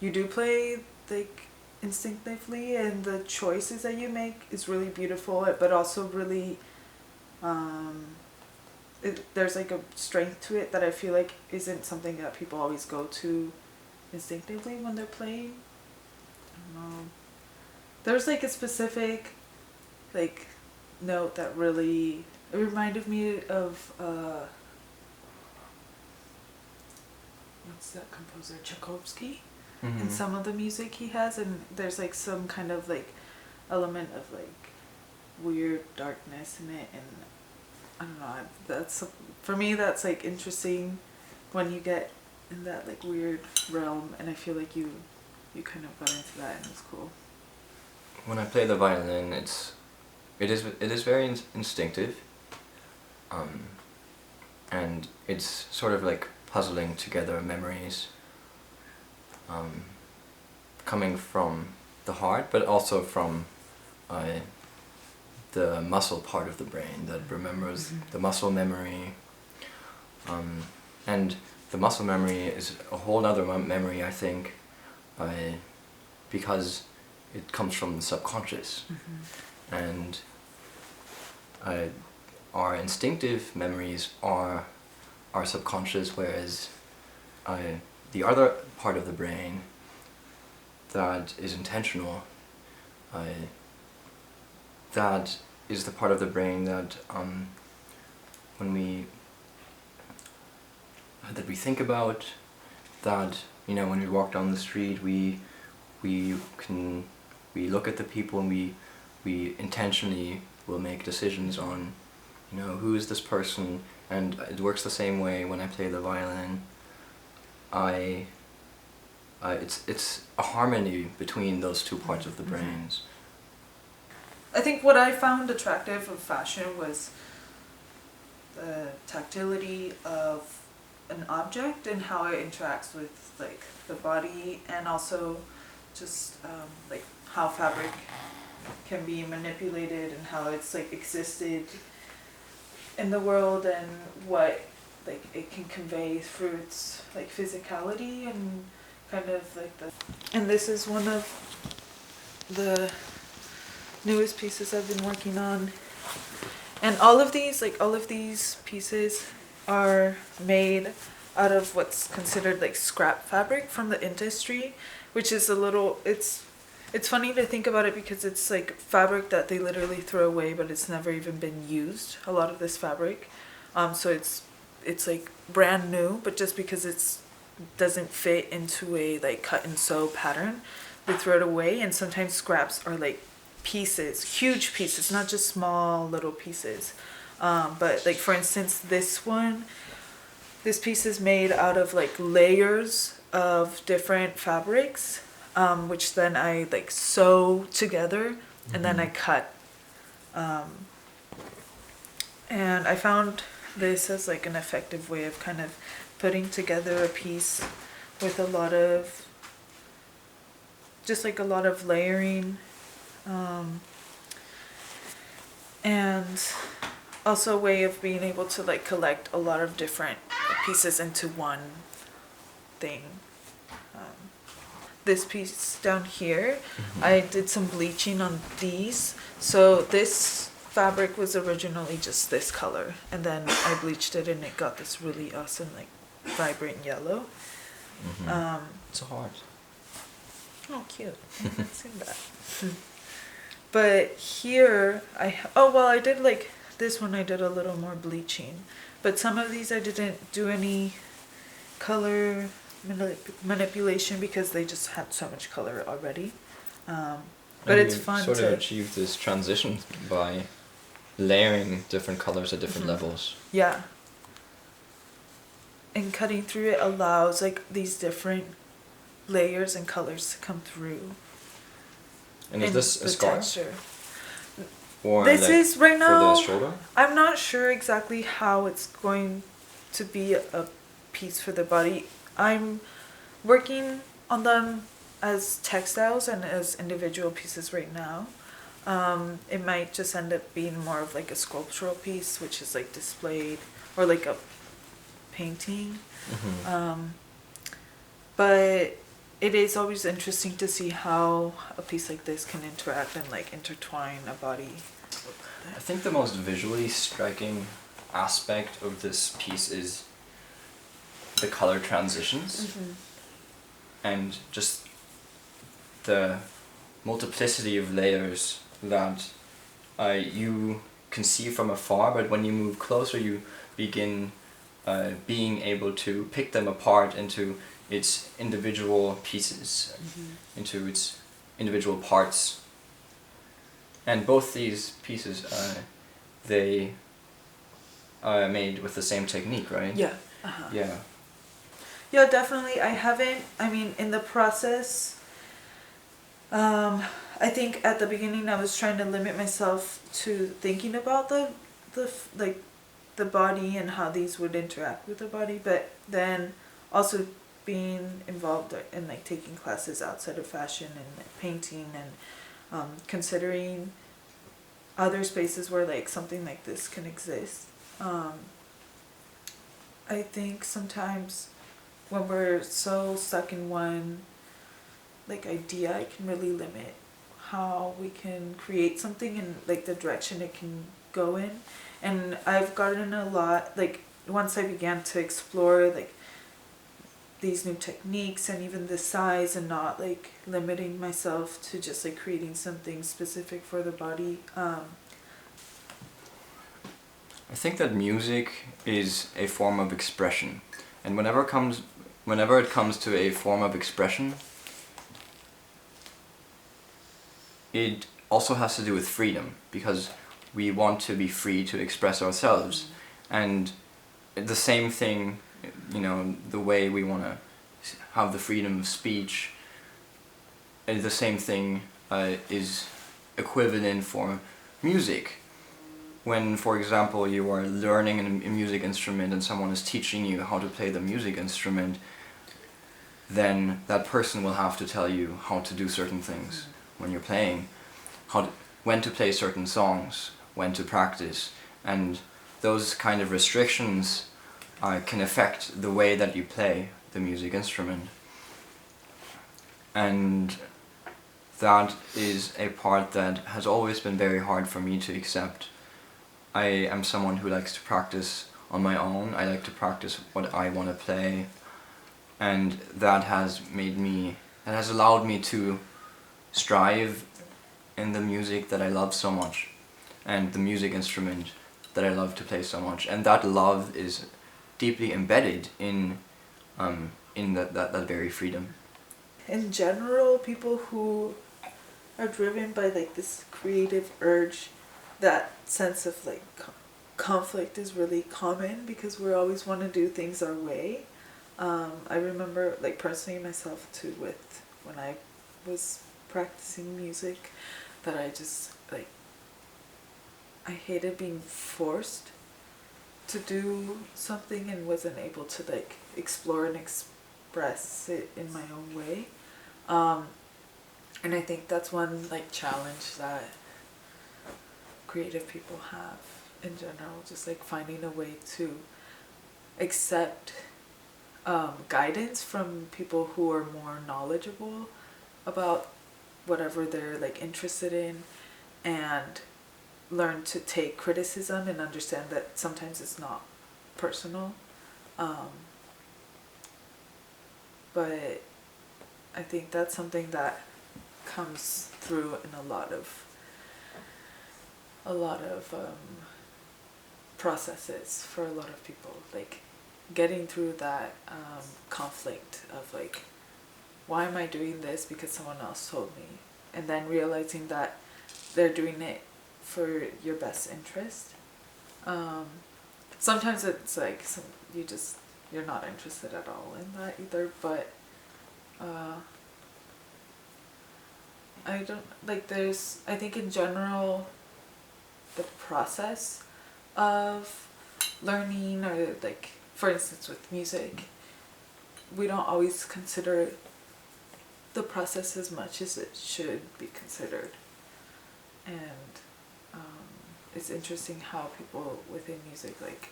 you do play like instinctively, and the choices that you make is really beautiful, but also really there's like a strength to it that I feel like isn't something that people always go to instinctively when they're playing. I don't know. There's like a specific like note that really, it reminded me of what's that composer, Tchaikovsky, and some of the music he has, and there's like some kind of like element of like weird darkness in it, and I don't know, that's for me that's like interesting when you get in that like weird realm, and I feel like you kind of got into that, and it's cool. When I play the violin, it is very instinctive, and it's sort of like puzzling together memories, coming from the heart, but also from the muscle part of the brain that remembers the muscle memory, and the muscle memory is a whole other memory, I think, because it comes from the subconscious, and our instinctive memories are subconscious, whereas the other part of the brain that is intentional, that is the part of the brain that when we think about, that when we walk down the street, we look at the people, and we intentionally will make decisions on who is this person, and it works the same way when I play the violin. It's a harmony between those two parts of the brains. I think what I found attractive of fashion was the tactility of an object and how it interacts with like the body, and also just like how fabric can be manipulated and how it's like existed in the world, and what like it can convey through its like physicality, and kind of like and this is one of the newest pieces I've been working on, and all of these pieces are made out of what's considered like scrap fabric from the industry, which is it's funny to think about it, because it's like fabric that they literally throw away, but it's never even been used, a lot of this fabric. So it's like brand new, but just because it's doesn't fit into a like cut and sew pattern, they throw it away. And sometimes scraps are like pieces, huge pieces, not just small little pieces. But like for instance, this piece is made out of like layers of different fabrics, which then I like sew together, and then I cut. And I found this as like an effective way of kind of putting together a piece with a lot of layering, and also a way of being able to like collect a lot of different pieces into one thing. This piece down here, I did some bleaching on these. So this fabric was originally just this color, and then I bleached it, and it got this really awesome like vibrant yellow. It's hard. Oh, cute. I haven't seen that. But here I did like this one, I did a little more bleaching, but some of these I didn't do any color manipulation because they just had so much color already. But it's fun to to achieve this transition by layering different colors at different levels. Yeah. And cutting through it allows like these different layers and colors to come through. And is this a scar? Texture. Or this like is right now. For the shoulder? I'm not sure exactly how it's going to be a piece for the body. I'm working on them as textiles and as individual pieces right now. It might just end up being more of like a sculptural piece, which is like displayed, or like a painting. But it is always interesting to see how a piece like this can interact and like intertwine a body. I think the most visually striking aspect of this piece is the color transitions Mm-hmm. and just the multiplicity of layers that you can see from afar, but when you move closer you begin being able to pick them apart into its individual pieces, Mm-hmm. into its individual parts. And both these pieces, they are made with the same technique, right? Yeah. Uh-huh. Yeah. Yeah, definitely. I mean, in the process, I think at the beginning I was trying to limit myself to thinking about like the body and how these would interact with the body, but then also being involved in like taking classes outside of fashion and like, painting and considering other spaces where like something like this can exist. I think sometimes when we're so stuck in one like idea, it can really limit how we can create something and like the direction it can go in. And I've gotten a lot like once I began to explore like these new techniques and even the size and not like limiting myself to just like creating something specific for the body. I think that music is a form of expression, and whenever it comes to a form of expression, it also has to do with freedom, because we want to be free to express ourselves, and the same thing, you know, the way we want to have the freedom of speech, the same thing is equivalent for music. When, for example, you are learning a music instrument and someone is teaching you how to play the music instrument, then that person will have to tell you how to do certain things when you're playing, when to play certain songs, when to practice, and those kind of restrictions can affect the way that you play the music instrument. And that is a part that has always been very hard for me to accept. I am someone who likes to practice on my own. I like to practice what I want to play, and that has allowed me to strive in the music that I love so much, and the music instrument that I love to play so much, and that love is deeply embedded in that very freedom. In general, people who are driven by like this creative urge, that sense of like conflict is really common because we always want to do things our way. I remember like personally myself too with when I was practicing music that I just like I hated being forced to do something and wasn't able to like explore and express it in my own way. And I think that's one like challenge that creative people have in general, just like finding a way to accept guidance from people who are more knowledgeable about whatever they're like interested in, and learn to take criticism and understand that sometimes it's not personal. But I think that's something that comes through in a lot of processes for a lot of people, like getting through that conflict of like, why am I doing this because someone else told me, and then realizing that they're doing it for your best interest. Sometimes it's like you're not interested at all in that either, but I don't like I think in general the process of learning, or like for instance with music, we don't always consider the process as much as it should be considered. And it's interesting how people within music like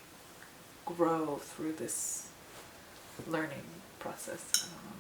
grow through this learning process. I don't know.